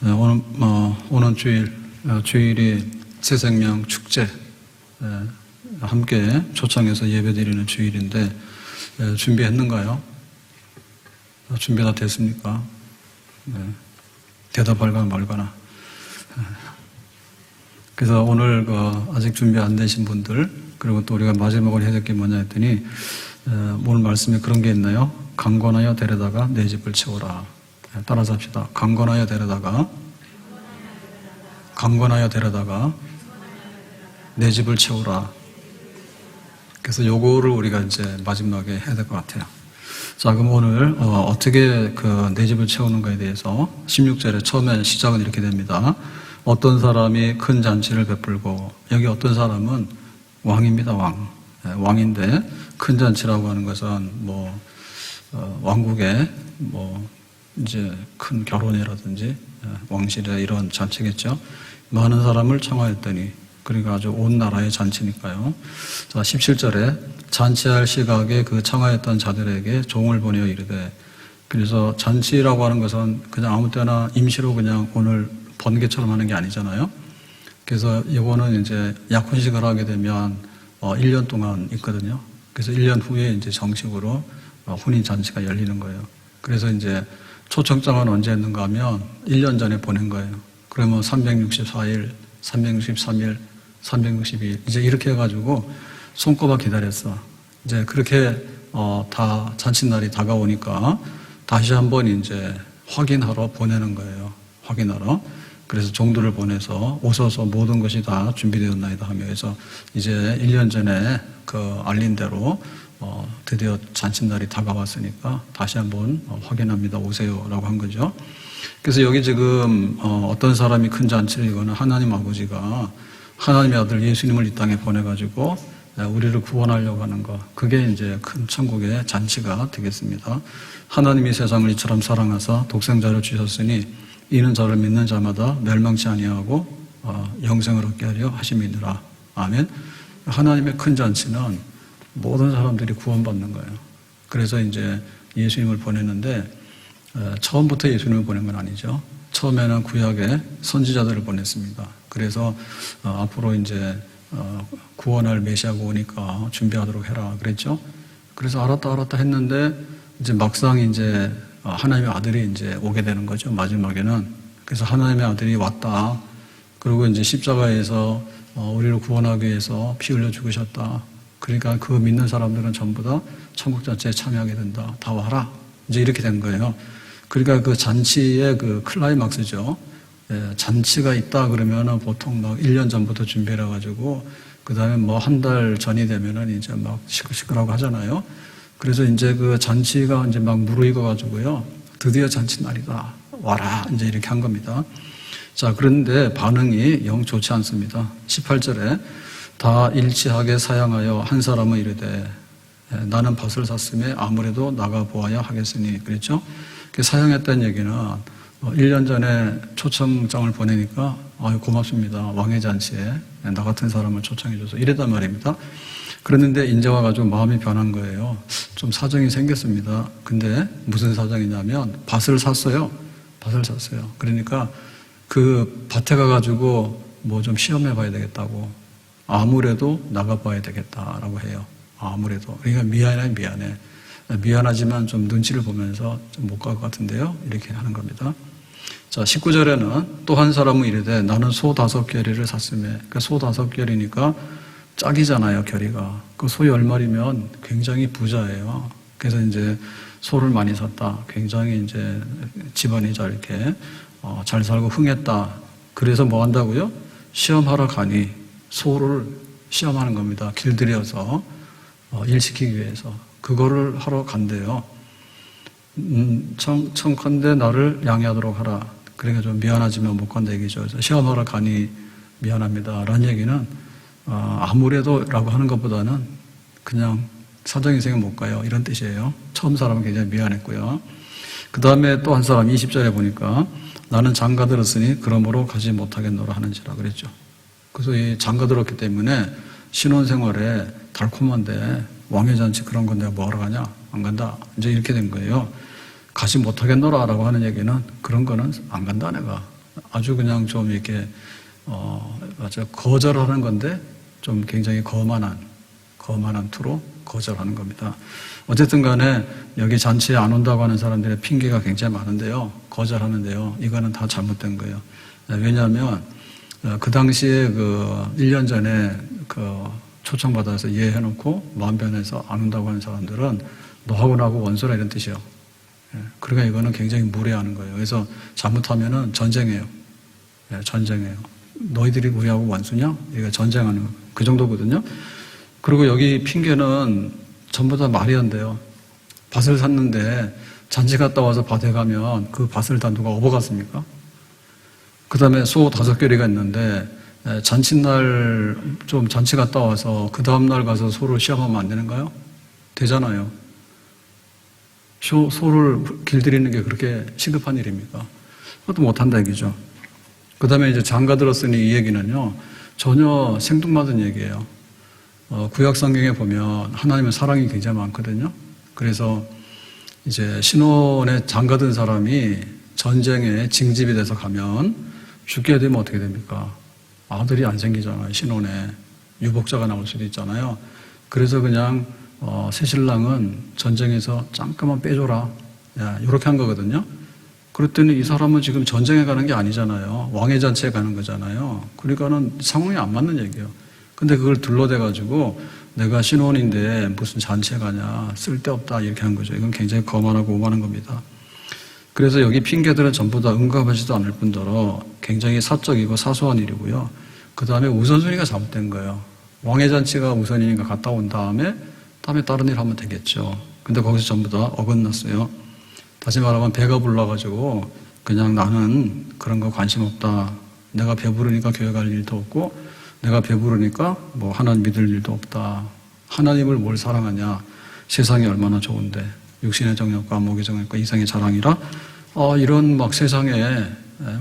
네, 오는 주일이 새생명 축제 함께 초청해서 예배드리는 주일인데 준비했는가요? 준비 다 됐습니까? 대답할거나 말거나. 그래서 오늘 아직 준비 안 되신 분들, 그리고 또 우리가 마지막으로 해야 될 게 뭐냐 했더니 오늘 말씀에 그런 게 있나요? 강권하여 데려다가 내 집을 채우라. 따라서 합시다. 강권하여 데려다가 내 집을 채우라. 그래서 요거를 우리가 이제 마지막에 해야 될 것 같아요. 자, 그럼 오늘 어떻게 내 집을 채우는가에 대해서 16절에 처음에 시작은 이렇게 됩니다. 어떤 사람이 큰 잔치를 베풀고, 여기 어떤 사람은 왕입니다. 왕인데 큰 잔치라고 하는 것은 왕국의 이제 큰 결혼이라든지 왕실의 이런 잔치겠죠. 많은 사람을 청하였더니, 그러니까 아주 온 나라의 잔치니까요. 자, 17절에 잔치할 시각에 그 청하였던 자들에게 종을 보내어 이르되, 그래서 잔치라고 하는 것은 그냥 아무 때나 임시로 그냥 오늘 번개처럼 하는 게 아니잖아요. 그래서 이거는 이제 약혼식을 하게 되면 1년 동안 있거든요. 그래서 1년 후에 이제 정식으로 혼인 잔치가 열리는 거예요. 그래서 이제 초청장은 언제 했는가 하면 1년 전에 보낸 거예요. 그러면 364일, 363일, 362일 이제 이렇게 해가지고 손꼽아 기다렸어. 이제 그렇게 다 잔칫날이 다가오니까 다시 한번 이제 확인하러 보내는 거예요. 확인하러. 그래서 종들을 보내서 오셔서 모든 것이 다 준비되었나이다 하며 해서 이제 1년 전에 알린 대로 드디어 잔칫날이 다가왔으니까 다시 한번 확인합니다. 오세요라고 한 거죠. 그래서 여기 지금 어떤 사람이 큰 잔치를 이거는 하나님 아버지가 하나님의 아들 예수님을 이 땅에 보내가지고 우리를 구원하려고 하는 것, 그게 이제 큰 천국의 잔치가 되겠습니다. 하나님이 세상을 이처럼 사랑하사 독생자를 주셨으니 이는 저를 믿는 자마다 멸망치 아니하고 영생을 얻게 하려 하심이니라. 아멘. 하나님의 큰 잔치는 모든 사람들이 구원받는 거예요. 그래서 이제 예수님을 보냈는데 처음부터 예수님을 보낸 건 아니죠. 처음에는 구약에 선지자들을 보냈습니다. 그래서 앞으로 이제 구원할 메시아가 오니까 준비하도록 해라 그랬죠. 그래서 알았다 했는데 이제 막상 이제 하나님의 아들이 이제 오게 되는 거죠. 마지막에는. 그래서 하나님의 아들이 왔다. 그리고 이제 십자가에서 우리를 구원하기 위해서 피 흘려 죽으셨다. 그러니까 그 믿는 사람들은 전부 다 천국 잔치에 참여하게 된다. 다 와라. 이제 이렇게 된 거예요. 그러니까 그 잔치의 그 클라이막스죠. 잔치가 있다 그러면은 보통 막 1년 전부터 준비를 해가지고 그 다음에 한 달 전이 되면은 이제 막 시끌시끌하고 하잖아요. 그래서 이제 그 잔치가 이제 막 무르익어가지고요. 드디어 잔치날이다. 와라. 이제 이렇게 한 겁니다. 자, 그런데 반응이 영 좋지 않습니다. 18절에 다 일치하게 사양하여 한 사람은 이르되 나는 밭을 샀음에 아무래도 나가 보아야 하겠으니 그랬죠. 사양했다는 얘기는 1년 전에 초청장을 보내니까 고맙습니다. 왕의 잔치에 나 같은 사람을 초청해줘서 이랬단 말입니다. 그랬는데 이제 와가지고 마음이 변한 거예요. 좀 사정이 생겼습니다. 근데 무슨 사정이냐면 밭을 샀어요. 그러니까 그 밭에 가가지고 좀 시험해 봐야 되겠다고. 아무래도 나가봐야 되겠다라고 해요. 아무래도. 그러니까 미안해. 미안하지만 좀 눈치를 보면서 좀 못 갈 것 같은데요. 이렇게 하는 겁니다. 자, 19절에는 또 한 사람은 이르되 나는 소 5결이를 샀으며, 그러니까 소 5결이니까 짝이잖아요, 결이가. 그 소 10마리면 굉장히 부자예요. 그래서 이제 소를 많이 샀다. 굉장히 이제 집안이 잘 이렇게 잘 살고 흥했다. 그래서 뭐 한다고요? 시험하러 가니 소를 시험하는 겁니다. 길들여서 일시키기 위해서. 그거를 하러 간대요. 청컨대 나를 양해하도록 하라. 그러니까 좀 미안하지만 못 간다 얘기죠. 시험하러 가니 미안합니다. 라는 얘기는 아무래도 라고 하는 것보다는 그냥 사정이 생겨 못 가요. 이런 뜻이에요. 처음 사람은 굉장히 미안했고요. 그 다음에 또 한 사람 20절에 보니까 나는 장가 들었으니 그러므로 가지 못하겠노라 하는지라 그랬죠. 그래서 이 장가 들었기 때문에 신혼생활에 달콤한데 왕의 잔치 그런 건 내가 뭐하러 가냐? 안 간다. 이제 이렇게 된 거예요. 가지 못하겠노라 라고 하는 얘기는 그런 거는 안 간다 내가. 아주 그냥 좀 이렇게, 맞아, 거절하는 건데 좀 굉장히 거만한 투로 거절하는 겁니다. 어쨌든 간에 여기 잔치에 안 온다고 하는 사람들의 핑계가 굉장히 많은데요. 거절하는데요. 이거는 다 잘못된 거예요. 왜냐하면 그 당시에 1년 전에 초청받아서 예해놓고 마음 변해서 안 온다고 하는 사람들은 너하고 나하고 원수라 이런 뜻이에요. 그러니까 이거는 굉장히 무례하는 거예요. 그래서 잘못하면은 전쟁이에요. 전쟁이에요. 너희들이 우리하고 원수냐? 이거 전쟁하는 거. 그 정도거든요. 그리고 여기 핑계는 전부 다 말이 안 돼요. 밭을 샀는데 잔치 갔다 와서 밭에 가면 그 밭을 다 누가 업어갔습니까? 그 다음에 소 5개리가 있는데 잔칫날 좀 잔치 갔다 와서 그 다음날 가서 소를 시험하면 안 되는가요? 되잖아요. 소를 길들이는 게 그렇게 시급한 일입니까? 그것도 못한다 얘기죠. 그 다음에 이제 장가 들었으니 이 얘기는요, 전혀 생뚱맞은 얘기예요. 구약 성경에 보면 하나님의 사랑이 굉장히 많거든요. 그래서 이제 신혼에 장가든 사람이 전쟁에 징집이 돼서 가면 죽게 되면 어떻게 됩니까? 아들이 안 생기잖아요. 신혼에 유복자가 나올 수도 있잖아요. 그래서 그냥 새신랑은 전쟁에서 잠깐만 빼줘라, 이렇게 한 거거든요. 그랬더니 이 사람은 지금 전쟁에 가는 게 아니잖아요. 왕의 잔치에 가는 거잖아요. 그러니까는 상황이 안 맞는 얘기예요. 근데 그걸 둘러대가지고 내가 신혼인데 무슨 잔치에 가냐, 쓸데없다, 이렇게 한 거죠. 이건 굉장히 거만하고 오만한 겁니다. 그래서 여기 핑계들은 전부 다 응답하지도 않을 뿐더러 굉장히 사적이고 사소한 일이고요. 그 다음에 우선순위가 잘못된 거예요. 왕의 잔치가 우선이니까 갔다 온 다음에 다른 일 하면 되겠죠. 근데 거기서 전부 다 어긋났어요. 다시 말하면 배가 불러가지고 그냥 나는 그런 거 관심 없다. 내가 배부르니까 교회 갈 일도 없고 내가 배부르니까 뭐 하나님 믿을 일도 없다. 하나님을 뭘 사랑하냐. 세상이 얼마나 좋은데 육신의 정욕과 목의 정욕과 이상의 자랑이라 이런 막 세상에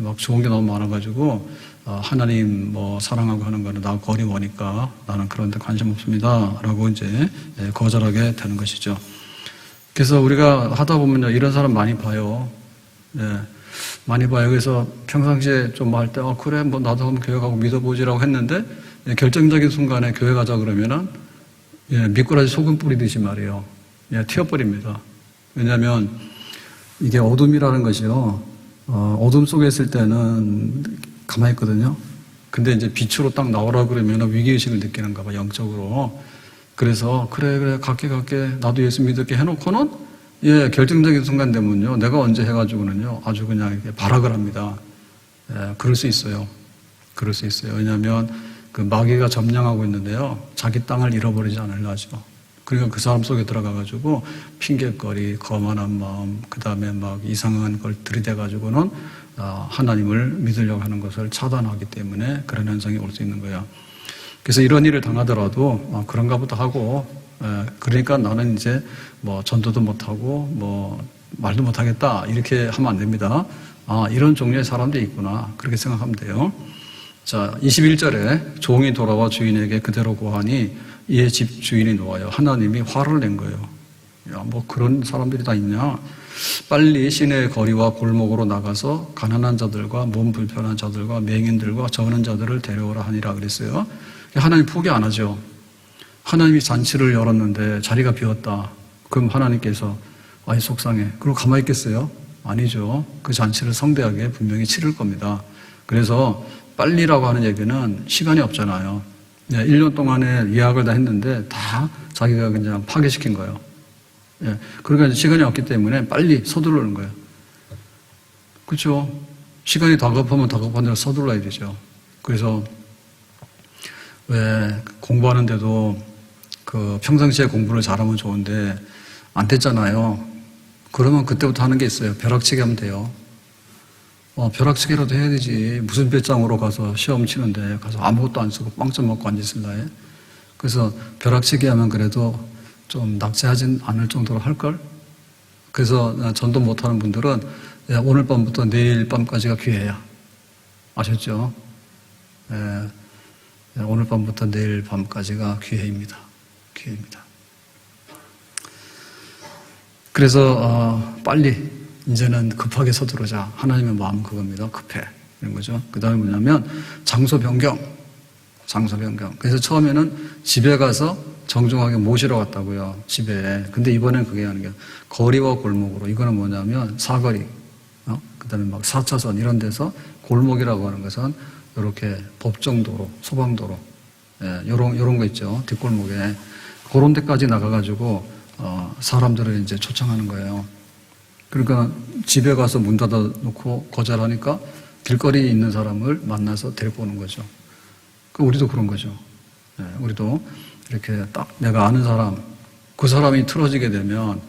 막 좋은 게 너무 많아가지고 하나님 뭐 사랑하고 하는 거는 나 거리 머니까 나는 그런 데 관심 없습니다. 라고 이제 거절하게 되는 것이죠. 그래서 우리가 하다 보면요, 이런 사람 많이 봐요. 많이 봐요. 그래서 평상시에 좀 할 때, 그래, 뭐 나도 한번 교회 가고 믿어보지라고 했는데, 결정적인 순간에 교회 가자 그러면은, 미꾸라지 소금 뿌리듯이 말이에요. 튀어버립니다. 왜냐하면 이게 어둠이라는 것이요, 어둠 속에 있을 때는 가만히 있거든요. 근데 이제 빛으로 딱 나오라 그러면 위기의식을 느끼는가 봐, 영적으로. 그래서 그래 갈게 나도 예수 믿을게 해놓고는 결정적인 순간 되면요, 내가 언제 해가지고는요 아주 그냥 이렇게 발악을 합니다. 그럴 수 있어요. 왜냐하면 그 마귀가 점령하고 있는데요, 자기 땅을 잃어버리지 않으려 하죠. 그러니까 그 사람 속에 들어가가지고 핑계거리, 거만한 마음, 그 다음에 막 이상한 걸 들이대가지고는 하나님을 믿으려고 하는 것을 차단하기 때문에 그런 현상이 올 수 있는 거예요. 그래서 이런 일을 당하더라도 그런가 보다 하고, 그러니까 나는 이제 뭐 전도도 못하고 뭐 말도 못하겠다, 이렇게 하면 안 됩니다. 이런 종류의 사람들이 있구나, 그렇게 생각하면 돼요. 자, 21절에 종이 돌아와 주인에게 그대로 고하니 이에 집 주인이 놓아요. 하나님이 화를 낸 거예요. 뭐 그런 사람들이 다 있냐. 빨리 시내의 거리와 골목으로 나가서 가난한 자들과 몸 불편한 자들과 맹인들과 저는 자들을 데려오라 하니라 그랬어요. 하나님 포기 안 하죠. 하나님이 잔치를 열었는데 자리가 비었다. 그럼 하나님께서 속상해. 그리고 가만히 있겠어요? 아니죠. 그 잔치를 성대하게 분명히 치를 겁니다. 그래서 빨리라고 하는 얘기는 시간이 없잖아요. 1년 동안에 예약을 다 했는데 다 자기가 그냥 파괴시킨 거예요. 그러니까 시간이 없기 때문에 빨리 서두르는 거예요. 그렇죠? 시간이 다급하면 다급한 대로 서둘러야 되죠. 그래서 왜 공부하는데도 그 평상시에 공부를 잘하면 좋은데 안 됐잖아요. 그러면 그때부터 하는 게 있어요. 벼락치기 하면 돼요. 벼락치기라도 해야 되지. 무슨 배짱으로 가서 시험 치는데 가서 아무것도 안 쓰고 빵점 먹고 앉아있을라 해. 그래서 벼락치기 하면 그래도 좀 낙제하진 않을 정도로 할걸? 그래서 전도 못하는 분들은 오늘 밤부터 내일 밤까지가 기회야. 아셨죠? 오늘 밤부터 내일 밤까지가 기회입니다. 그래서 빨리 이제는 급하게 서두르자. 하나님의 마음은 그겁니다. 급해. 이런 거죠. 그 다음에 뭐냐면 장소 변경. 그래서 처음에는 집에 가서 정중하게 모시러 갔다고요. 집에. 근데 이번엔 그게 아니라 거리와 골목으로. 이거는 뭐냐면 사거리, 그 다음에 막 4차선 이런 데서 골목이라고 하는 것은 이렇게 법정도로, 소방도로, 요런 거 있죠. 뒷골목에. 그런 데까지 나가가지고, 사람들을 이제 초청하는 거예요. 그러니까 집에 가서 문 닫아놓고 거절하니까 길거리에 있는 사람을 만나서 데리고 오는 거죠. 우리도 그런 거죠. 우리도 이렇게 딱 내가 아는 사람, 그 사람이 틀어지게 되면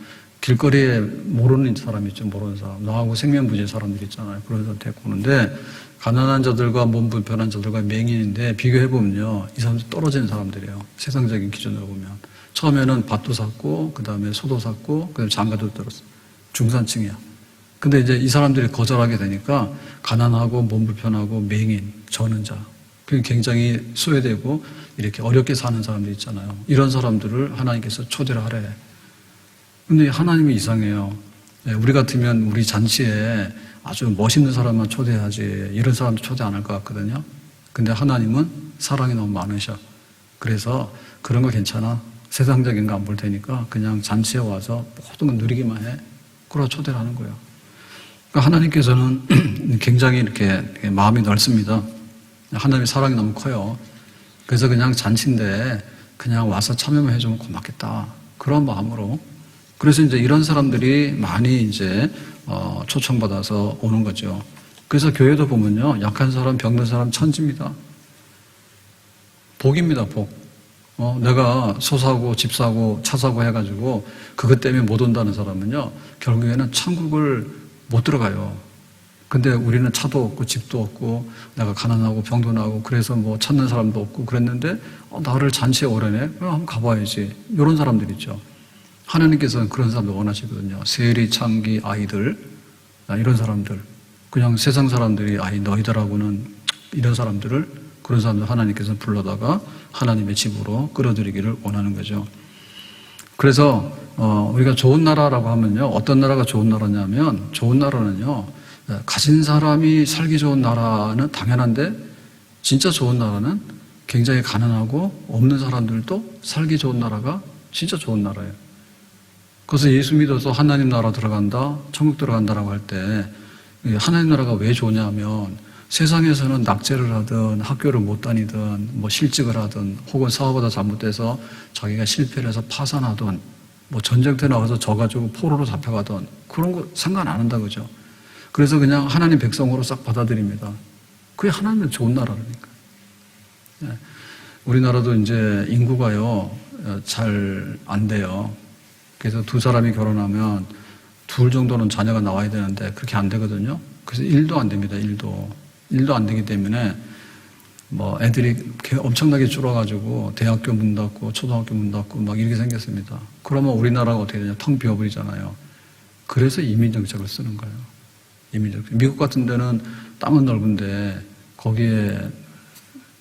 길거리에 모르는 사람이 있죠. 모르는 사람. 나하고 생면부지의 사람들 있잖아요. 그런 사람 데리고 오는데 가난한 자들과 몸 불편한 자들과 맹인인데 비교해보면요. 이 사람들 떨어지는 사람들이에요. 세상적인 기준으로 보면. 처음에는 밭도 샀고 그 다음에 소도 샀고 그 다음에 장가도 들었어. 중산층이야. 근데 이제 이 사람들이 거절하게 되니까 가난하고 몸 불편하고 맹인, 저는 자. 그게 굉장히 소외되고 이렇게 어렵게 사는 사람들 있잖아요. 이런 사람들을 하나님께서 초대를 하래. 근데 하나님이 이상해요. 우리 같으면 우리 잔치에 아주 멋있는 사람만 초대하지 이런 사람도 초대 안 할 것 같거든요. 근데 하나님은 사랑이 너무 많으셔. 그래서 그런 거 괜찮아. 세상적인 거 안 볼 테니까 그냥 잔치에 와서 모든 거 누리기만 해. 그러고 초대를 하는 거예요. 그러니까 하나님께서는 굉장히 이렇게 마음이 넓습니다. 하나님의 사랑이 너무 커요. 그래서 그냥 잔치인데 그냥 와서 참여만 해주면 고맙겠다. 그런 마음으로. 그래서 이제 이런 사람들이 많이 이제 초청받아서 오는 거죠. 그래서 교회도 보면요. 약한 사람, 병든 사람 천지입니다. 복입니다, 복. 내가 소 사고, 집 사고, 차 사고 해가지고 그것 때문에 못 온다는 사람은요. 결국에는 천국을 못 들어가요. 근데 우리는 차도 없고 집도 없고 내가 가난하고 병도 나고 그래서 뭐 찾는 사람도 없고 그랬는데 나를 잔치에 오래네? 그럼 한번 가봐야지. 이런 사람들 있죠. 하나님께서는 그런 사람들 원하시거든요. 세리, 창기, 아이들 이런 사람들 그냥 세상 사람들이 너희들하고는 이런 사람들을 그런 사람들 하나님께서는 불러다가 하나님의 집으로 끌어들이기를 원하는 거죠. 그래서 우리가 좋은 나라라고 하면요. 어떤 나라가 좋은 나라냐면 좋은 나라는요. 가진 사람이 살기 좋은 나라는 당연한데 진짜 좋은 나라는 굉장히 가난하고 없는 사람들도 살기 좋은 나라가 진짜 좋은 나라예요. 그래서 예수 믿어서 하나님 나라 들어간다, 천국 들어간다라고 할 때 하나님 나라가 왜 좋냐면 세상에서는 낙제를 하든 학교를 못 다니든 뭐 실직을 하든 혹은 사업하다 잘못돼서 자기가 실패를 해서 파산하든 뭐 전쟁터에 나가서 져가지고 포로로 잡혀가든 그런 거 상관 안 한다 그죠. 그래서 그냥 하나님 백성으로 싹 받아들입니다. 그게 하나님의 좋은 나라라니까. 우리나라도 이제 인구가요, 잘 안 돼요. 그래서 두 사람이 결혼하면 둘 정도는 자녀가 나와야 되는데 그렇게 안 되거든요. 그래서 일도 안 됩니다, 일도 안 되기 때문에 뭐 애들이 엄청나게 줄어가지고 대학교 문 닫고 초등학교 문 닫고 막 이렇게 생겼습니다. 그러면 우리나라가 어떻게 되냐? 텅 비어버리잖아요. 그래서 이민정책을 쓰는 거예요. 미국 같은 데는 땅은 넓은데 거기에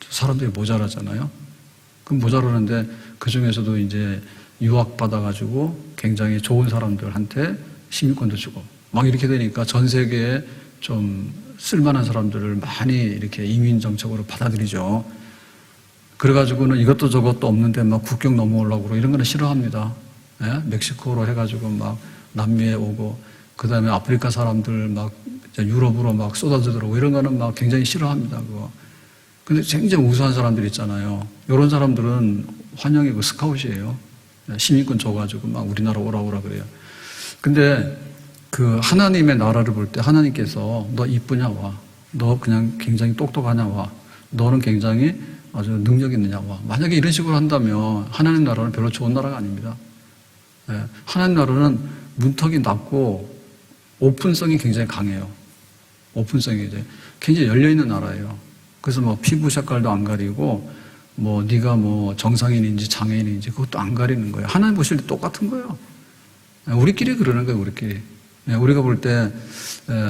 사람들이 모자라잖아요. 그럼 모자라는데 그 중에서도 이제 유학 받아가지고 굉장히 좋은 사람들한테 시민권도 주고 막 이렇게 되니까 전 세계에 좀 쓸만한 사람들을 많이 이렇게 이민 정책으로 받아들이죠. 그래가지고는 이것도 저것도 없는데 막 국경 넘어오려고 그러고 이런 거는 싫어합니다. 멕시코로 해가지고 막 남미에 오고 그 다음에 아프리카 사람들 막 유럽으로 막 쏟아져 들어오고 이런 거는 막 굉장히 싫어합니다, 그거. 근데 굉장히 우수한 사람들 있잖아요. 이런 사람들은 환영이고 스카웃이에요. 시민권 줘가지고 막 우리나라 오라 그래요. 근데 그 하나님의 나라를 볼 때 하나님께서 너 이쁘냐 와. 너 그냥 굉장히 똑똑하냐 와. 너는 굉장히 아주 능력 있느냐 와. 만약에 이런 식으로 한다면 하나님 나라는 별로 좋은 나라가 아닙니다. 하나님 나라는 문턱이 낮고 오픈성이 굉장히 강해요. 오픈성이 이제 굉장히 열려있는 나라예요. 그래서 뭐 피부 색깔도 안 가리고 뭐 네가 뭐 정상인인지 장애인인지 그것도 안 가리는 거예요. 하나님 보실 때 똑같은 거예요. 우리끼리 그러는 거예요, 우리끼리. 우리가 볼 때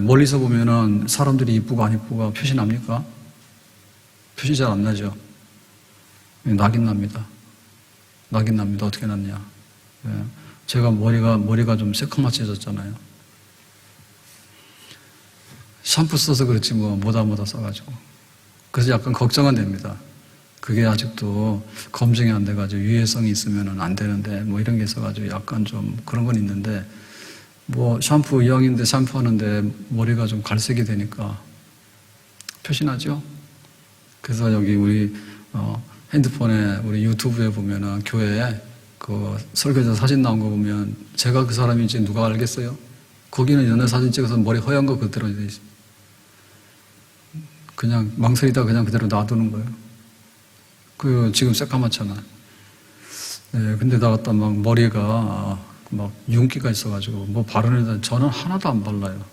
멀리서 보면은 사람들이 이쁘고 안 이쁘가 표시 납니까? 표시 잘 안 나죠. 나긴 납니다. 나긴 납니다. 어떻게 났냐? 제가 머리가 좀 새카맣해졌잖아요. 샴푸 써서 그렇지 뭐 뭐다 써가지고. 그래서 약간 걱정은 됩니다. 그게 아직도 검증이 안 돼가지고 유해성이 있으면 안 되는데 뭐 이런 게 있어가지고 약간 좀 그런 건 있는데 뭐 샴푸 이왕인데 샴푸하는데 머리가 좀 갈색이 되니까 표시나죠? 그래서 여기 우리 핸드폰에 우리 유튜브에 보면은 교회에 그 설교자 사진 나온 거 보면 제가 그 사람인지 누가 알겠어요? 거기는 연애 사진 찍어서 머리 허연 거 그대로 돼 있어요. 그냥 망설이다 그냥 그대로 놔두는 거예요. 그 지금 새까맣잖아. 네, 근데 나 갖다 막 머리가 막 윤기가 있어가지고 뭐 바르는 저는 하나도 안 발라요.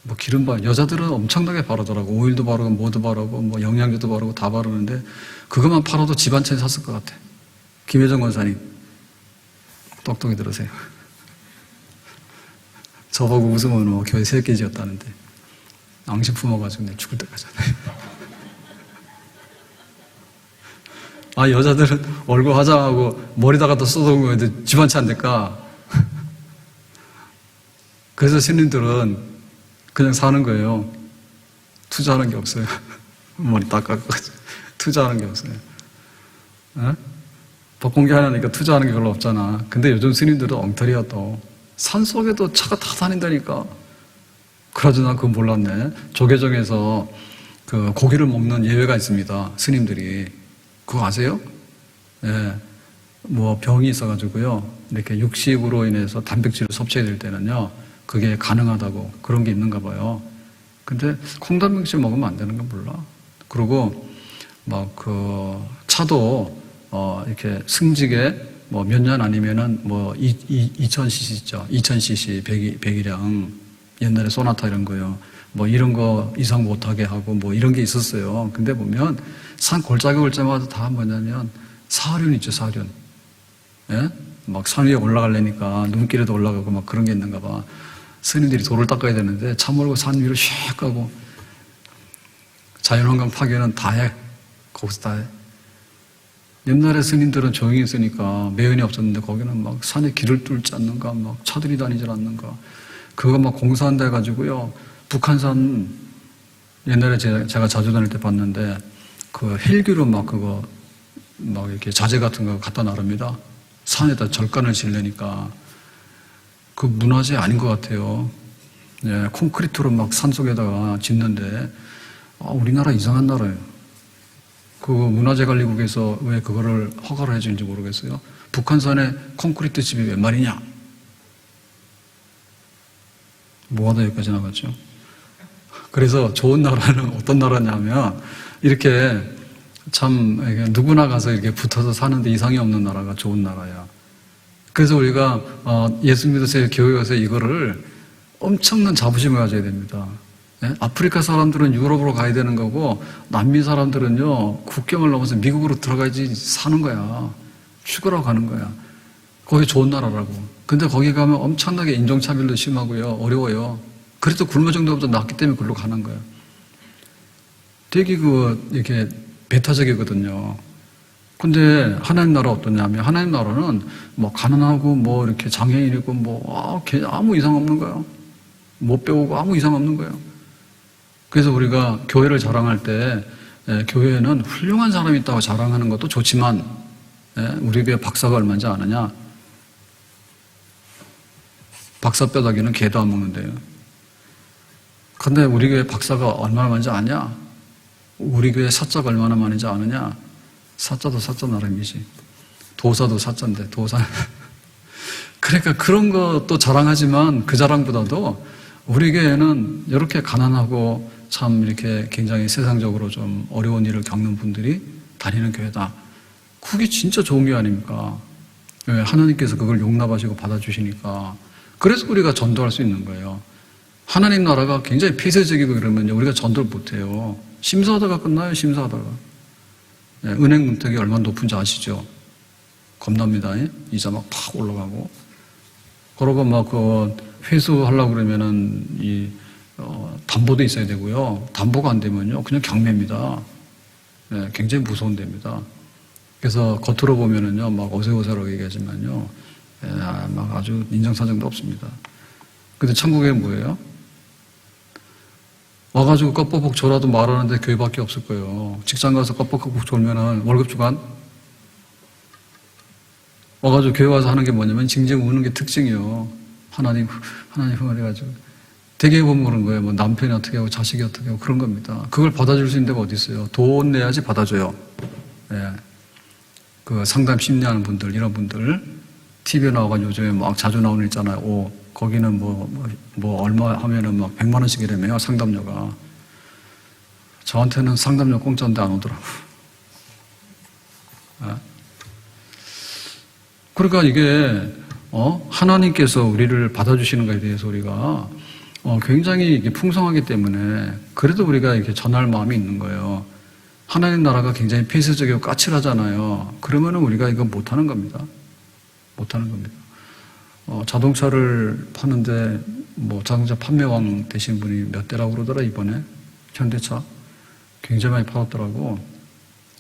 뭐 기름 여자들은 엄청나게 바르더라고. 오일도 바르고 뭐도 바르고 뭐 영양제도 바르고 다 바르는데 그것만 팔아도 집 한 채 샀을 것 같아. 김혜정 권사님 똑똑히 들으세요. 저보고 웃으면 뭐 교회 새끼 지었다는데 앙심 품어가지고 내가 죽을 때까지 여자들은 얼굴 화장하고 머리다가 또 쏟아오고 애들 집 한 채 안 될까? 그래서 신님들은 그냥 사는 거예요. 투자하는 게 없어요. 머리 닦아가지고 투자하는 게 없어요. 법 공개 하나니까 투자하는 게 별로 없잖아. 근데 요즘 스님들은 엉터리야 또. 산속에도 차가 다 다닌다니까. 그러지나 그건 몰랐네. 조계종에서 그 고기를 먹는 예외가 있습니다. 스님들이. 그거 아세요? 예. 뭐 병이 있어가지고요. 이렇게 육식으로 인해서 단백질을 섭취해야 될 때는요. 그게 가능하다고 그런 게 있는가 봐요. 근데 콩단백질 먹으면 안 되는 건 몰라. 그리고 막 그 차도 이렇게 승직에 뭐 몇 년 아니면은 뭐 2000cc 있죠. 2000cc 배기량 옛날에 소나타 이런 거요. 뭐 이런 거 이상 못하게 하고 뭐 이런 게 있었어요. 근데 보면 산 골짜기 올 때마다 다 뭐냐면 사륜 있죠, 사륜. 예? 막 산 위에 올라가려니까 눈길에도 올라가고 막 그런 게 있는가 봐. 스님들이 돌을 닦아야 되는데 차 몰고 산 위로 슉 가고 자연환경 파괴는 다 해. 거기서 다 해. 옛날에 스님들은 조용히 있으니까 매연이 없었는데 거기는 막 산에 길을 뚫지 않는가, 막 차들이 다니질 않는가. 그거 막 공사한다 해가지고요. 북한산 옛날에 제가 자주 다닐 때 봤는데 그 헬기로 막 그거 막 이렇게 자재 같은 거 갖다 나릅니다. 산에다 절간을 지으려니까 그 문화재 아닌 것 같아요. 예, 콘크리트로 막 산속에다가 짓는데 우리나라 이상한 나라예요. 그 문화재관리국에서 왜 그거를 허가를 해주는지 모르겠어요. 북한산에 콘크리트 집이 웬 말이냐? 뭐하다 여기까지 나갔죠? 그래서 좋은 나라는 어떤 나라냐면 이렇게 참 누구나 가서 이렇게 붙어서 사는데 이상이 없는 나라가 좋은 나라야. 그래서 우리가 예수 믿으세요 교회 가서 이거를 엄청난 자부심을 가져야 됩니다. 네? 아프리카 사람들은 유럽으로 가야 되는 거고 남미 사람들은요 국경을 넘어서 미국으로 들어가야지 사는 거야. 죽으러 가는 거야. 거기 좋은 나라라고. 근데 거기 가면 엄청나게 인종차별도 심하고요. 어려워요. 그래도 굶어 정도보다 낫기 때문에 그걸로 가는 거예요. 되게 이렇게 배타적이거든요. 근데 하나님 나라 어떠냐면 하나님 나라는 뭐 가난하고 뭐 이렇게 장애인이고 뭐 아무 이상 없는 거예요. 못 배우고 아무 이상 없는 거예요. 그래서 우리가 교회를 자랑할 때 교회에는 훌륭한 사람이 있다고 자랑하는 것도 좋지만 우리 교회 박사가 얼마인지 아느냐? 박사 뼈다귀는 개도 안 먹는데요. 근데 우리 교회 박사가 얼마나 많은지 아냐? 우리 교회 사자가 얼마나 많은지 아느냐? 사자도 사자 나름이지. 도사도 사자인데, 도사. 그러니까 그런 것도 자랑하지만 그 자랑보다도 우리 교회는 이렇게 가난하고 참 이렇게 굉장히 세상적으로 좀 어려운 일을 겪는 분들이 다니는 교회다. 그게 진짜 좋은 게 아닙니까? 왜? 하나님께서 그걸 용납하시고 받아주시니까. 그래서 우리가 전도할 수 있는 거예요. 하나님 나라가 굉장히 폐쇄적이고 그러면요, 우리가 전도를 못해요. 심사하다가 끝나요, 심사하다가. 네, 은행 문턱이 얼마나 높은지 아시죠? 겁납니다. 이자 막 팍 올라가고. 그러고 막 회수하려고 그러면은 담보도 있어야 되고요. 담보가 안 되면요, 그냥 경매입니다. 네, 굉장히 무서운 데입니다. 그래서 겉으로 보면은요, 막 어세어세라고 얘기하지만요, 막 아주 인정사정도 없습니다. 근데 천국에 뭐예요? 와가지고 껍벅벅 졸아도 말하는데 교회밖에 없을 거예요. 직장 가서 껍벅껍벅 졸면은 월급 주간? 와가지고 교회 와서 하는 게 뭐냐면 징징 우는 게 특징이에요. 하나님 흥얼해가지고. 되게 보면 그런 거예요. 뭐 남편이 어떻게 하고 자식이 어떻게 하고 그런 겁니다. 그걸 받아줄 수 있는 데가 어디 있어요? 돈 내야지 받아줘요. 예. 그 상담 심리하는 분들, 이런 분들, TV에 나와가지고 요즘에 막 자주 나오는 있잖아요. 거기는 얼마 하면은 막 100만 원씩이라며요, 상담료가. 저한테는 상담료 공짜인데 안 오더라고요. 예. 그러니까 이게, 하나님께서 우리를 받아주시는 것에 대해서 우리가, 굉장히 이게 풍성하기 때문에, 그래도 우리가 이렇게 전할 마음이 있는 거예요. 하나님 나라가 굉장히 폐쇄적이고 까칠하잖아요. 그러면은 우리가 이거 못하는 겁니다. 못하는 겁니다. 자동차를 파는데, 자동차 판매왕 되신 분이 몇 대라고 그러더라, 이번에. 현대차. 굉장히 많이 팔았더라고.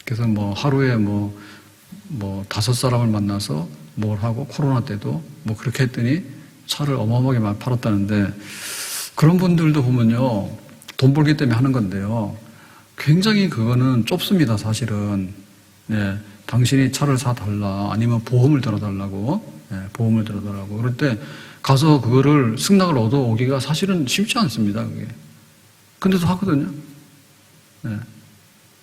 그래서 하루에 5사람을 만나서 뭘 하고, 코로나 때도 그렇게 했더니 차를 어마어마하게 많이 팔았다는데, 그런 분들도 보면요, 돈 벌기 때문에 하는 건데요. 굉장히 그거는 좁습니다, 사실은. 예, 당신이 차를 사달라, 아니면 보험을 들어달라고, 보험을 들어달라고. 그럴 때 가서 그거를 승낙을 얻어오기가 사실은 쉽지 않습니다, 그게. 근데도 하거든요. 예.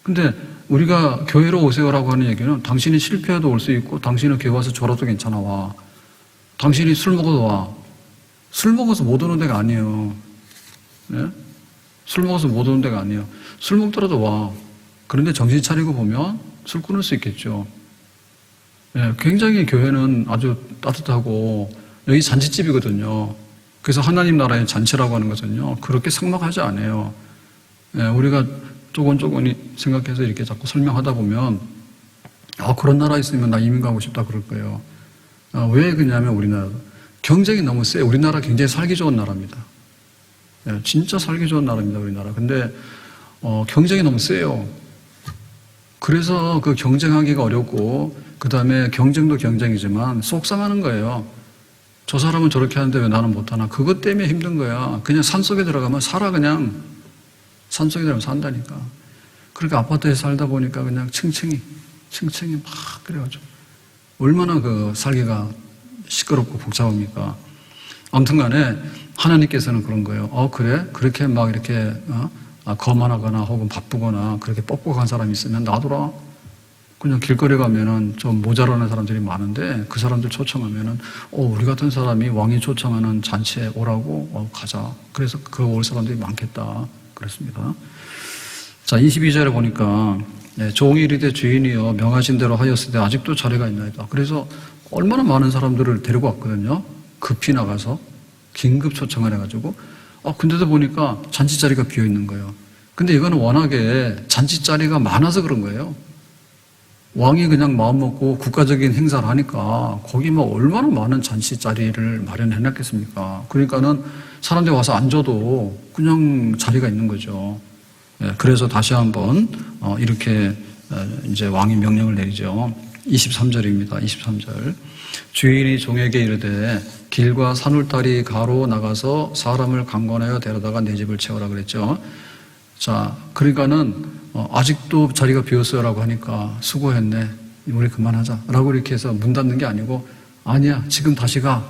근데 우리가 교회로 오세요라고 하는 얘기는 당신이 실패해도 올 수 있고, 당신은 교회 와서 졸아도 괜찮아 와. 당신이 술 먹어도 와. 술 먹어서 못 오는 데가 아니에요. 예? 술 먹어서 못 오는 데가 아니에요. 술 먹더라도 와. 그런데 정신 차리고 보면 술 끊을 수 있겠죠. 예, 굉장히 교회는 아주 따뜻하고, 여기 잔치집이거든요. 그래서 하나님 나라의 잔치라고 하는 것은요, 그렇게 삭막하지 않아요. 예, 우리가 조곤조곤히 생각해서 이렇게 자꾸 설명하다 보면, 그런 나라 있으면 나 이민 가고 싶다 그럴 거예요. 왜 그러냐면 우리나라 경쟁이 너무 세요. 우리나라 굉장히 살기 좋은 나라입니다. 예, 진짜 살기 좋은 나라입니다, 우리나라. 근데 경쟁이 너무 세요. 그래서 그 경쟁하기가 어렵고, 그 다음에 경쟁도 경쟁이지만 속상하는 거예요. 저 사람은 저렇게 하는데 왜 나는 못하나. 그것 때문에 힘든 거야. 그냥 산속에 들어가면 살아. 그냥 산속에 들어가면 산다니까. 그러니까 아파트에 살다 보니까 그냥 층층이 막 그래가지고 얼마나 그 살기가 시끄럽고 복잡합니까. 아무튼 간에 하나님께서는 그런 거예요. 그래? 그렇게 막 이렇게 거만하거나 혹은 바쁘거나 그렇게 뻑뻑한 사람이 있으면 놔둬라. 그냥 길거리 가면은 좀 모자라는 사람들이 많은데 그 사람들 초청하면은 우리 같은 사람이 왕이 초청하는 잔치에 오라고 가자. 그래서 그 올 사람들이 많겠다. 그랬습니다. 자, 22절에 보니까 종이 이르되 주인이여 명하신 대로 하였으되 아직도 자리가 있나이다. 그래서 얼마나 많은 사람들을 데리고 왔거든요. 급히 나가서 긴급 초청을 해가지고 근데도 보니까 잔치 자리가 비어 있는 거예요. 근데 이거는 워낙에 잔치 자리가 많아서 그런 거예요. 왕이 그냥 마음 먹고 국가적인 행사를 하니까 거기 얼마나 많은 잔치 자리를 마련해 놨겠습니까? 그러니까는 사람들이 와서 앉아도 그냥 자리가 있는 거죠. 그래서 다시 한번 이렇게 이제 왕이 명령을 내리죠. 23절입니다. 23절. 주인이 종에게 이르되 길과 산울다리 가로 나가서 사람을 강권하여 데려다가 내 집을 채우라 그랬죠. 자, 그러니까는 아직도 자리가 비었어요라고 하니까 수고했네. 우리 그만하자. 라고 이렇게 해서 문 닫는 게 아니고 아니야. 지금 다시 가.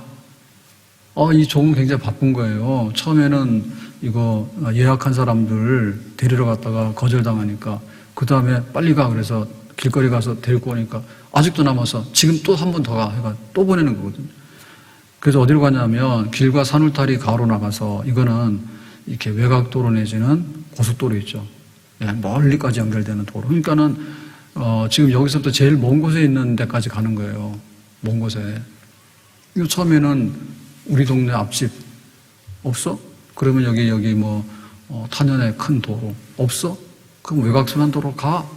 이 종은 굉장히 바쁜 거예요. 처음에는 이거 예약한 사람들 데리러 갔다가 거절당하니까 그 다음에 빨리 가. 그래서 길거리 가서 데리고 오니까 아직도 남아서 지금 또 한 번 더 가. 해가 또 보내는 거거든요. 그래서 어디로 가냐면 길과 산울다리 가로 나가서 이거는 이렇게 외곽도로 내지는 고속도로 있죠. 멀리까지 연결되는 도로. 그러니까는 지금 여기서부터 제일 먼 곳에 있는 데까지 가는 거예요. 먼 곳에. 이거 처음에는 우리 동네 앞집 없어? 그러면 여기 탄현의 큰 도로 없어? 그럼 외곽순환 도로 가.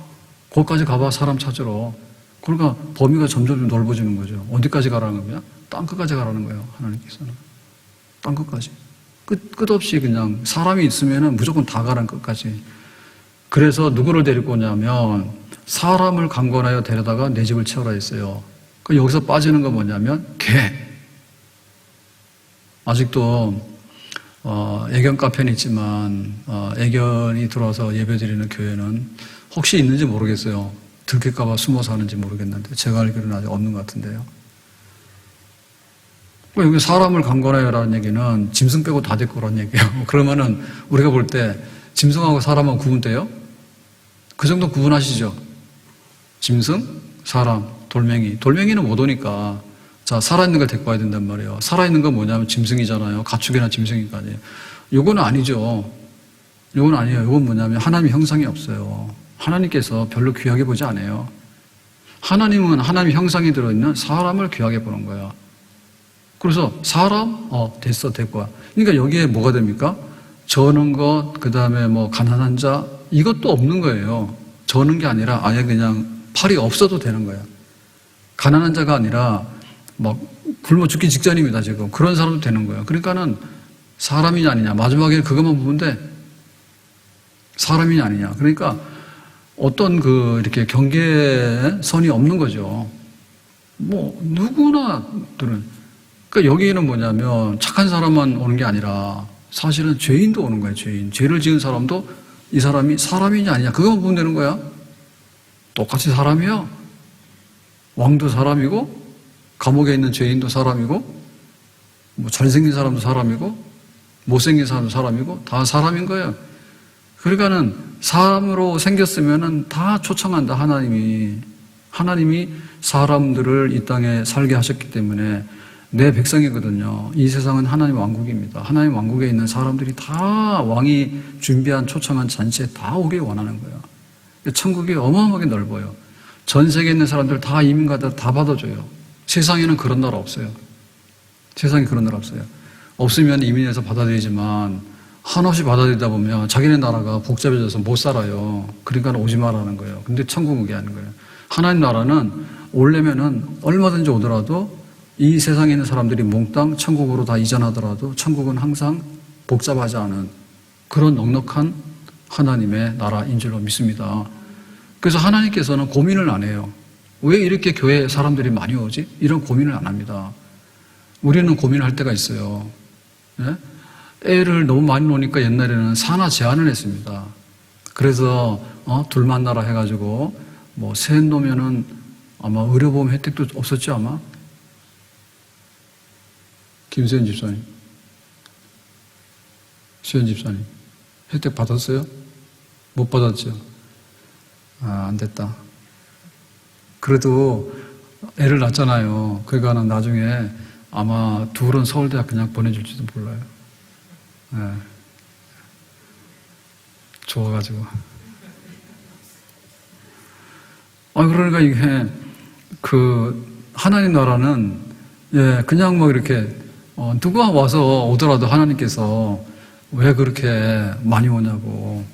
거기까지 가봐 사람 찾으러. 그러니까 범위가 점점 넓어지는 거죠. 어디까지 가라는 거냐? 땅끝까지 가라는 거예요. 하나님께서는. 땅끝까지. 끝없이 그냥 사람이 있으면은 무조건 다 가라는 끝까지. 그래서 누구를 데리고 오냐면 사람을 강권하여 데려다가 내 집을 채우라 했어요. 여기서 빠지는 건 뭐냐면 개. 아직도 애견 카페는 있지만 애견이 들어와서 예배드리는 교회는 혹시 있는지 모르겠어요. 들킬까봐 숨어서 하는지 모르겠는데 제가 알기로는 아직 없는 것 같은데요. 여기 사람을 강권하여라는 얘기는 짐승 빼고 다 데리고 오라는 얘기예요. 그러면은 우리가 볼 때 짐승하고 사람하고 구분돼요? 그 정도 구분하시죠? 짐승, 사람, 돌멩이. 돌멩이는 못 오니까 자, 살아있는 걸 데리고 와야 된단 말이에요. 살아있는 건 뭐냐면 짐승이잖아요. 가축이나 짐승이까지. 요거는 아니죠. 요건 아니에요. 요건 뭐냐면 하나님의 형상이 없어요. 하나님께서 별로 귀하게 보지 않아요. 하나님은 하나님의 형상이 들어있는 사람을 귀하게 보는 거예요. 그래서 사람? 됐어, 데리고 와. 그러니까 여기에 뭐가 됩니까? 저는 것, 그 다음에 뭐 가난한 자, 이것도 없는 거예요. 저는 게 아니라 아예 그냥 팔이 없어도 되는 거예요. 가난한 자가 아니라 막 굶어 죽기 직전입니다, 지금. 그런 사람도 되는 거예요. 그러니까는 사람이냐 아니냐. 마지막에 그것만 보면 돼. 사람이냐 아니냐. 그러니까 어떤 이렇게 경계선이 없는 거죠. 뭐, 누구나들은. 그러니까 여기는 뭐냐면 착한 사람만 오는 게 아니라 사실은 죄인도 오는 거예요, 죄인. 죄를 지은 사람도 이 사람이 사람이냐 아니냐. 그것만 보면 되는 거야. 똑같이 사람이야. 왕도 사람이고, 감옥에 있는 죄인도 사람이고, 뭐 잘생긴 사람도 사람이고, 못생긴 사람도 사람이고, 다 사람인 거예요. 그러니까는 사람으로 생겼으면은 다 초청한다, 하나님이. 하나님이 사람들을 이 땅에 살게 하셨기 때문에 내 백성이거든요. 이 세상은 하나님 왕국입니다. 하나님 왕국에 있는 사람들이 다 왕이 준비한 초청한 잔치에 다 오길 원하는 거예요. 천국이 어마어마하게 넓어요. 전 세계에 있는 사람들 다 이민 가다 다 받아줘요. 세상에는 그런 나라 없어요. 세상에 그런 나라 없어요. 없으면 이민해서 받아들이지만 한없이 받아들이다 보면 자기네 나라가 복잡해져서 못 살아요. 그러니까 오지 말라는 거예요. 근데 천국은 그게 아닌 거예요. 하나님 나라는 오려면은 얼마든지 오더라도 이 세상에 있는 사람들이 몽땅 천국으로 다 이전하더라도 천국은 항상 복잡하지 않은 그런 넉넉한 하나님의 나라인 줄로 믿습니다. 그래서 하나님께서는 고민을 안 해요. 왜 이렇게 교회에 사람들이 많이 오지? 이런 고민을 안 합니다. 우리는 고민을 할 때가 있어요. 네? 애를 너무 많이 놓으니까 옛날에는 산하 제한을 했습니다. 그래서 둘 만나라 해가지고 뭐 셋 놓으면은 아마 의료보험 혜택도 없었죠, 아마. 김수현 집사님, 수현 집사님 혜택 받았어요? 못 받았죠? 안 됐다. 그래도 애를 낳았잖아요. 그러니까는 나중에 아마 둘은 서울대학 그냥 보내줄지도 몰라요. 네. 좋아가지고. 그러니까 이게 하나님 나라는 그냥 뭐 이렇게 누가 와서 오더라도 하나님께서 왜 그렇게 많이 오냐고.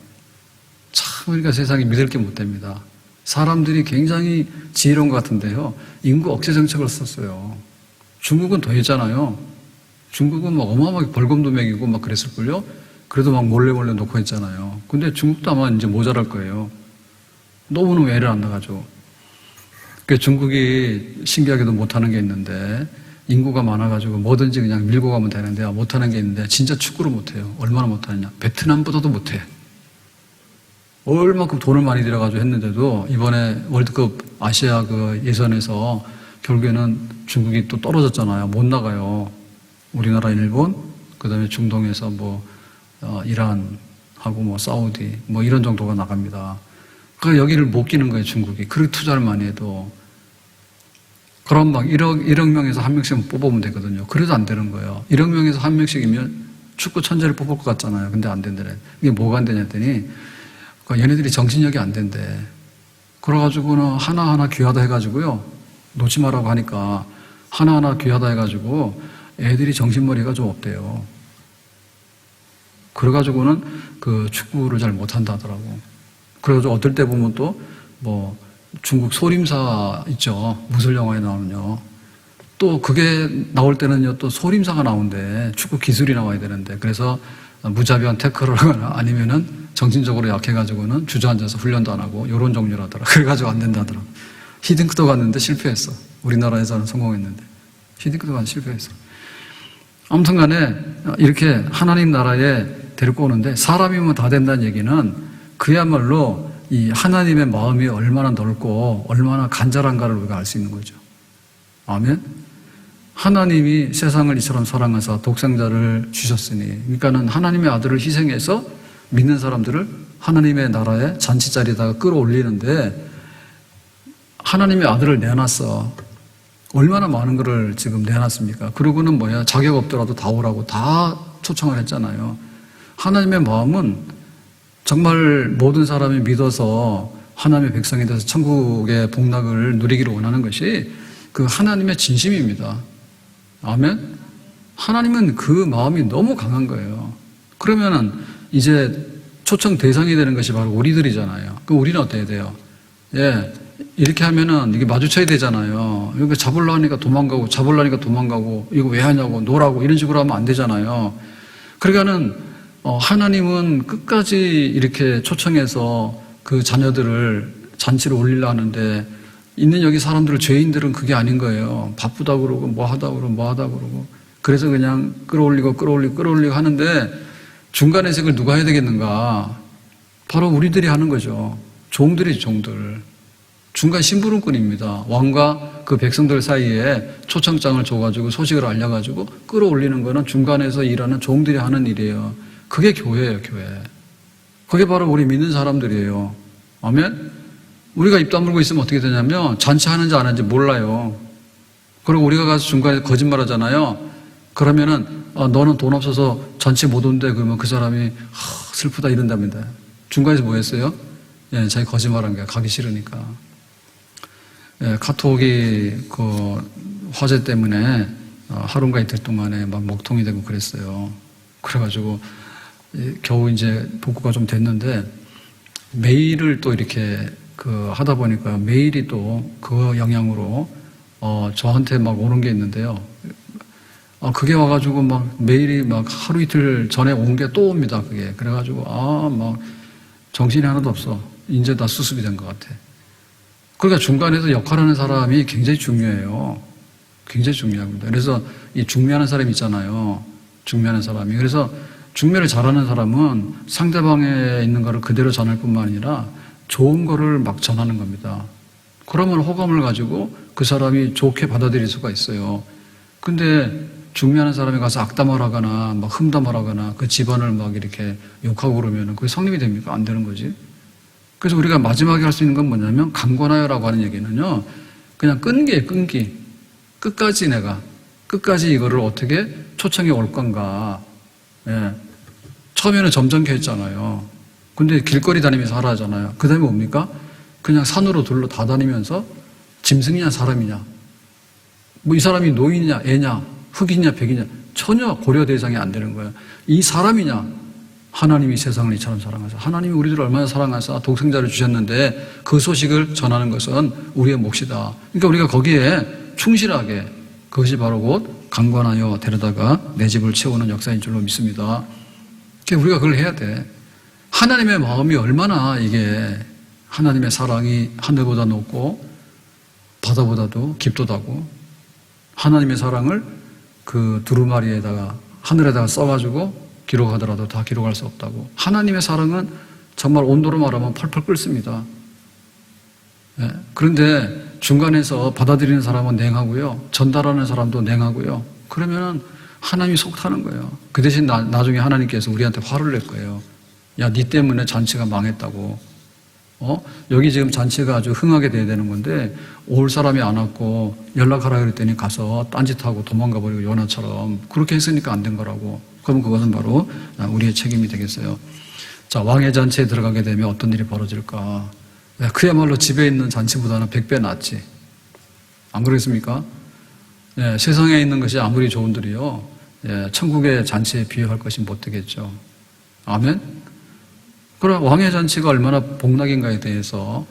참, 우리가 세상에 믿을 게 못 됩니다. 사람들이 굉장히 지혜로운 것 같은데요. 인구 억제 정책을 썼어요. 중국은 더 했잖아요. 중국은 막 어마어마하게 벌금도 매기고 막 그랬을걸요? 그래도 막 몰래 놓고 했잖아요. 근데 중국도 아마 이제 모자랄 거예요. 너무너무 애를 안 나가죠. 중국이 신기하게도 못하는 게 있는데, 인구가 많아가지고 뭐든지 그냥 밀고 가면 되는데 못하는 게 있는데 진짜 축구를 못해요. 얼마나 못하느냐. 베트남보다도 못해. 얼마큼 돈을 많이 들여가지고 했는데도 이번에 월드컵 아시아 예선에서 결국에는 중국이 또 떨어졌잖아요. 못 나가요. 우리나라, 일본, 그 다음에 중동에서 이란하고 사우디 이런 정도가 나갑니다. 그러니까 여기를 못 끼는 거예요, 중국이. 그렇게 투자를 많이 해도. 그럼 1억 명에서 한 명씩만 뽑으면 되거든요. 그래도 안 되는 거예요. 1억 명에서 한 명씩이면 축구 천재를 뽑을 것 같잖아요. 근데 안 된대래. 이게 뭐가 안 되냐 했더니, 얘네들이 정신력이 안 된대. 그래가지고는 하나하나 귀하다 해가지고요. 놓지 말라고 하니까 하나하나 귀하다 해가지고 애들이 정신머리가 좀 없대요. 그래가지고는 축구를 잘 못한다 하더라고. 그래가지고 어떨 때 보면 또 중국 소림사 있죠. 무술 영화에 나오는요. 또 그게 나올 때는요, 또 소림사가 나오는데 축구 기술이 나와야 되는데, 그래서 무자비한 태클을 하거나 아니면은 정신적으로 약해가지고는 주저앉아서 훈련도 안 하고 요런 종류라더라. 그래가지고 안 된다더라. 히딩크도 갔는데 실패했어. 우리나라에서는 성공했는데. 히딩크도 갔는데 실패했어. 아무튼 간에 이렇게 하나님 나라에 데리고 오는데 사람이면 다 된다는 얘기는 그야말로 이 하나님의 마음이 얼마나 넓고 얼마나 간절한가를 우리가 알 수 있는 거죠. 아멘. 하나님이 세상을 이처럼 사랑하사 독생자를 주셨으니, 그러니까는 하나님의 아들을 희생해서 믿는 사람들을 하나님의 나라의 잔치자리에다가 끌어올리는데 하나님의 아들을 내놨어. 얼마나 많은 거를 지금 내놨습니까? 그러고는 자격 없더라도 다 오라고 다 초청을 했잖아요. 하나님의 마음은 정말 모든 사람이 믿어서 하나님의 백성이 돼서 천국의 복락을 누리기를 원하는 것이 그 하나님의 진심입니다. 아멘? 하나님은 그 마음이 너무 강한 거예요. 그러면은 이제 초청 대상이 되는 것이 바로 우리들이잖아요. 그럼 우리는 어떻게 돼요? 예. 이렇게 하면은 이게 마주쳐야 되잖아요. 이거 잡으려 하니까 도망가고, 잡으려 하니까 도망가고, 이거 왜 하냐고, 노라고, 이런 식으로 하면 안 되잖아요. 그러니까는, 하나님은 끝까지 이렇게 초청해서 그 자녀들을 잔치를 올리려 하는데, 있는 여기 사람들, 죄인들은 그게 아닌 거예요. 바쁘다 그러고, 뭐 하다 그러고. 그래서 그냥 끌어올리고 하는데, 중간에서 그걸 누가 해야 되겠는가? 바로 우리들이 하는 거죠. 종들이죠, 종들. 중간 심부름꾼입니다. 왕과 그 백성들 사이에 초청장을 줘가지고 소식을 알려가지고 끌어올리는 거는 중간에서 일하는 종들이 하는 일이에요. 그게 교회예요, 교회. 그게 바로 우리 믿는 사람들이에요. 아멘? 우리가 입 다물고 있으면 어떻게 되냐면 잔치하는지 안 하는지 몰라요. 그리고 우리가 가서 중간에 거짓말 하잖아요. 그러면은 너는 돈 없어서 잔치 못 온대. 그러면 그 사람이 슬프다 이런답니다. 중간에서 뭐 했어요? 예, 자기 거짓말한 거야. 가기 싫으니까. 예, 카톡이 그 화재 때문에 하루인가 이틀 동안에 막 먹통이 되고 그랬어요. 그래가지고 겨우 이제 복구가 좀 됐는데 메일을 또 이렇게 하다 보니까 메일이 또 그 영향으로 저한테 막 오는 게 있는데요. 그게 와가지고 막 메일이 막 하루 이틀 전에 온 게 또 옵니다. 그게 그래가지고 막 정신이 하나도 없어. 이제 다 수습이 된 것 같아. 그러니까 중간에서 역할하는 사람이 굉장히 중요해요. 굉장히 중요합니다. 그래서 이 중매하는 사람이 있잖아요. 중매하는 사람이. 그래서 중매를 잘하는 사람은 상대방에 있는 거를 그대로 전할 뿐만 아니라 좋은 거를 막 전하는 겁니다. 그러면 호감을 가지고 그 사람이 좋게 받아들일 수가 있어요. 근데 중매하는 사람이 가서 악담을 하거나 막 흠담을 하거나 그 집안을 막 이렇게 욕하고 그러면 그게 성립이 됩니까? 안 되는 거지. 그래서 우리가 마지막에 할 수 있는 건 뭐냐면 강권하여라고 하는 얘기는요. 그냥 끈기예요. 끈기. 끝까지 이거를 어떻게 초청해 올 건가. 예. 처음에는 점잖게 했잖아요. 근데 길거리 다니면서 하라 하잖아요. 그 다음에 뭡니까? 그냥 산으로 둘러 다 다니면서 짐승이냐 사람이냐, 뭐 이 사람이 노인이냐 애냐 흑이냐 백이냐 전혀 고려 대상이 안 되는 거예요. 이 사람이냐, 하나님이 세상을 이처럼 사랑하사, 하나님이 우리들을 얼마나 사랑하사 독생자를 주셨는데 그 소식을 전하는 것은 우리의 몫이다. 그러니까 우리가 거기에 충실하게, 그것이 바로 곧 강권하여 데려다가 내 집을 채우는 역사인 줄로 믿습니다. 그러니까 우리가 그걸 해야 돼. 하나님의 마음이 얼마나 이게 하나님의 사랑이 하늘보다 높고 바다보다도 깊도다고, 하나님의 사랑을 그 두루마리에다가 하늘에다가 써가지고 기록하더라도 다 기록할 수 없다고. 하나님의 사랑은 정말 온도로 말하면 펄펄 끓습니다. 예. 그런데 중간에서 받아들이는 사람은 냉하고요, 전달하는 사람도 냉하고요. 그러면 하나님이 속 타는 거예요. 그 대신 나중에 하나님께서 우리한테 화를 낼 거예요. 야, 니 때문에 잔치가 망했다고. 여기 지금 잔치가 아주 흥하게 돼야 되는 건데 올 사람이 안 왔고 연락하라 그랬더니 가서 딴짓하고 도망가 버리고 요나처럼 그렇게 했으니까 안 된 거라고. 그러면 그것은 바로 우리의 책임이 되겠어요. 자, 왕의 잔치에 들어가게 되면 어떤 일이 벌어질까? 그야말로 집에 있는 잔치보다는 100배 낫지. 안 그렇습니까? 예, 세상에 있는 것이 아무리 좋은들이요, 예, 천국의 잔치에 비유할 것이 못 되겠죠. 아멘? 그럼 왕의 잔치가 얼마나 복락인가에 대해서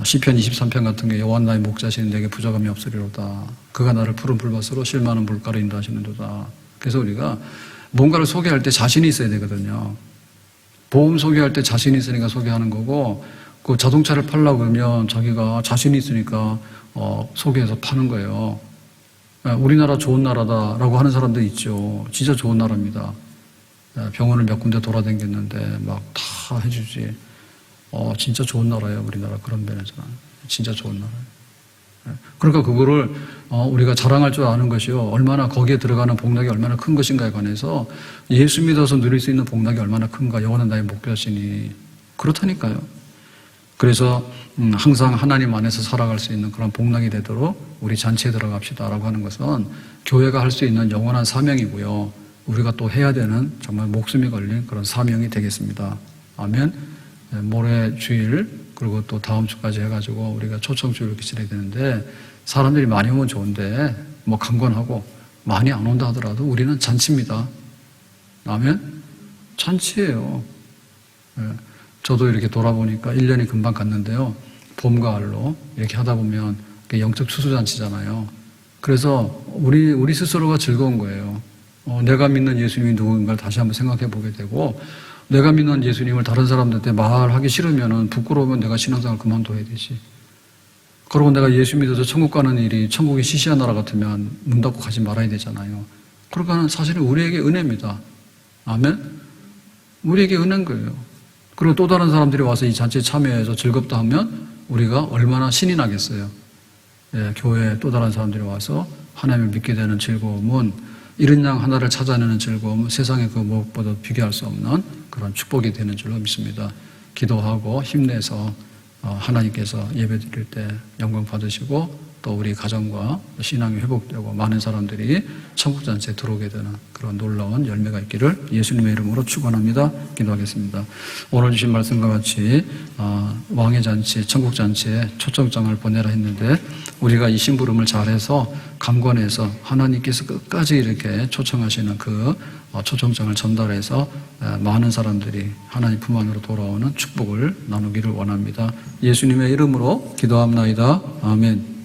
시편 23편 같은 게 여호와 나의 목자시니 내게 부족함이 없으리로다. 그가 나를 푸른 풀밭으로 실만한 물가로 인도하시는도다. 그래서 우리가 뭔가를 소개할 때 자신이 있어야 되거든요. 보험 소개할 때 자신이 있으니까 소개하는 거고, 그 자동차를 팔려고 그러면 자기가 자신이 있으니까 소개해서 파는 거예요. 우리나라 좋은 나라다라고 하는 사람도 있죠. 진짜 좋은 나라입니다. 병원을 몇 군데 돌아다녔는데 막 다 해주지. 진짜 좋은 나라예요, 우리나라. 그런 면에서는. 진짜 좋은 나라예요. 그러니까 그거를 우리가 자랑할 줄 아는 것이요. 얼마나 거기에 들어가는 복락이 얼마나 큰 것인가에 관해서 예수 믿어서 누릴 수 있는 복락이 얼마나 큰가. 영원한 나의 목표시니. 그렇다니까요. 그래서 항상 하나님 안에서 살아갈 수 있는 그런 복락이 되도록 우리 잔치에 들어갑시다라고 하는 것은 교회가 할 수 있는 영원한 사명이고요. 우리가 또 해야 되는 정말 목숨이 걸린 그런 사명이 되겠습니다. 아멘. 모레 주일 그리고 또 다음 주까지 해가지고 우리가 초청주일을 기다려야 되는데 사람들이 많이 오면 좋은데 뭐 강건하고 많이 안 온다 하더라도 우리는 잔치입니다. 아멘. 잔치예요. 저도 이렇게 돌아보니까 1년이 금방 갔는데요. 봄, 가을로 이렇게 하다 보면 영적 추수잔치잖아요. 그래서 우리 스스로가 즐거운 거예요. 내가 믿는 예수님이 누구인가를 다시 한번 생각해 보게 되고 내가 믿는 예수님을 다른 사람들한테 말하기 싫으면 부끄러우면 내가 신앙생활을 그만둬야 되지. 그러고 내가 예수 믿어서 천국 가는 일이 천국이 시시한 나라 같으면 문 닫고 가지 말아야 되잖아요. 그러니까 사실은 우리에게 은혜입니다. 아멘? 우리에게 은혜인 거예요. 그리고 또 다른 사람들이 와서 이 잔치에 참여해서 즐겁다 하면 우리가 얼마나 신이 나겠어요. 교회에 또 다른 사람들이 와서 하나님을 믿게 되는 즐거움은 이른 양 하나를 찾아내는 즐거움은 세상의 그 무엇보다 비교할 수 없는 그런 축복이 되는 줄로 믿습니다. 기도하고 힘내서 하나님께서 예배 드릴 때 영광 받으시고 또 우리 가정과 신앙이 회복되고 많은 사람들이 천국잔치에 들어오게 되는 그런 놀라운 열매가 있기를 예수님의 이름으로 축원합니다. 기도하겠습니다. 오늘 주신 말씀과 같이 왕의 잔치, 천국잔치에 초청장을 보내라 했는데 우리가 이 심부름을 잘해서 강권해서 하나님께서 끝까지 이렇게 초청하시는 그 초청장을 전달해서 많은 사람들이 하나님 품 안으로 돌아오는 축복을 나누기를 원합니다. 예수님의 이름으로 기도합나이다. 아멘.